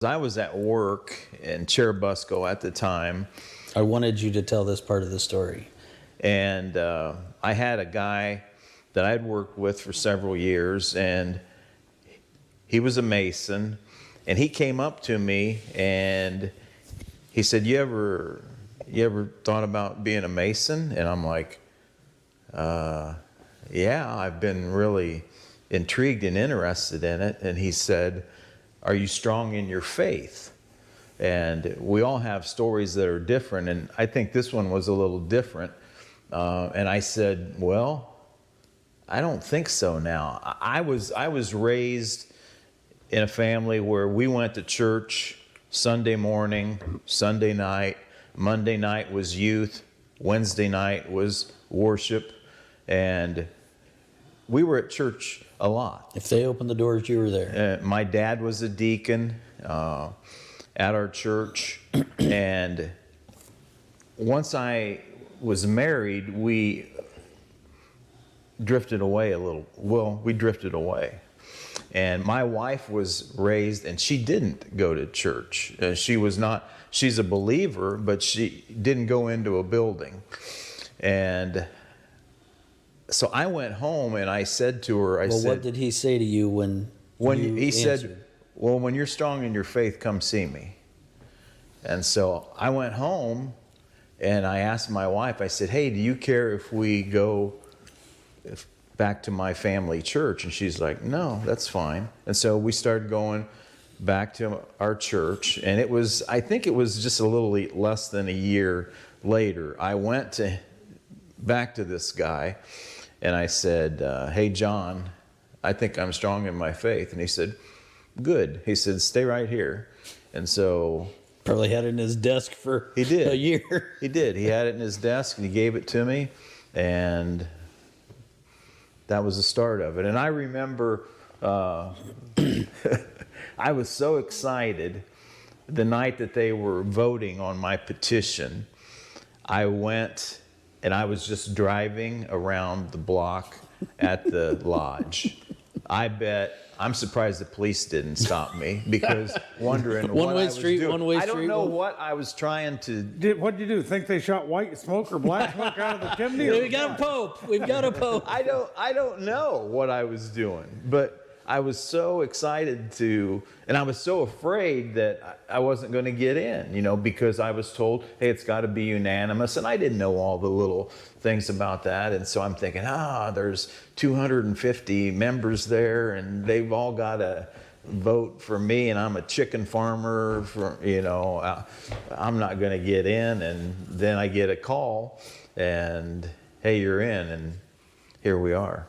I was at work in Cherubusco at the time. I wanted you to tell this part of the story. And I had a guy that I'd worked with for several years, and he was a Mason. And he came up to me and he said, you ever thought about being a Mason? And I'm like, yeah, I've been really intrigued and interested in it. And he said, are you strong in your faith? And we all have stories that are different, and I think this one was a little different. And I said, well, I don't think so now. I was raised in a family where we went to church Sunday morning, Sunday night, Monday night was youth, Wednesday night was worship, and we were at church a lot. If they opened the doors, you were there. My dad was a deacon at our church, and once I was married, we drifted away a little. Well, we drifted away. And my wife was raised, and she didn't go to church. She's a believer, but she didn't go into a building. And so I went home and I said to her, what did he say to you when he answered? said, well, when you're strong in your faith, come see me. And so I went home and I asked my wife, I said, hey, do you care if we go back to my family church? And she's like, no, that's fine. And so we started going back to our church, and I think it was just a little less than a year later, I went back to this guy and I said, hey, John, I think I'm strong in my faith. And he said, good. He said, stay right here. And so probably had it in his desk for a year. He did. He had it in his desk and he gave it to me, and that was the start of it. And I remember I was so excited the night that they were voting on my petition. I went and I was just driving around the block at the lodge. I'm surprised the police didn't stop me, because wondering what I was doing. One-way I street. don't know what I was trying to. What'd you do? Think they shot white smoke or black smoke out of the chimney? We've got a pope. We've got a pope. I don't know what I was doing, but I was so excited and I was so afraid that I wasn't going to get in, because I was told, hey, it's got to be unanimous, and I didn't know all the little things about that. And so I'm thinking, there's 250 members there, and they've all got to vote for me, and I'm a chicken farmer, I'm not going to get in. And then I get a call, and hey, you're in, and here we are.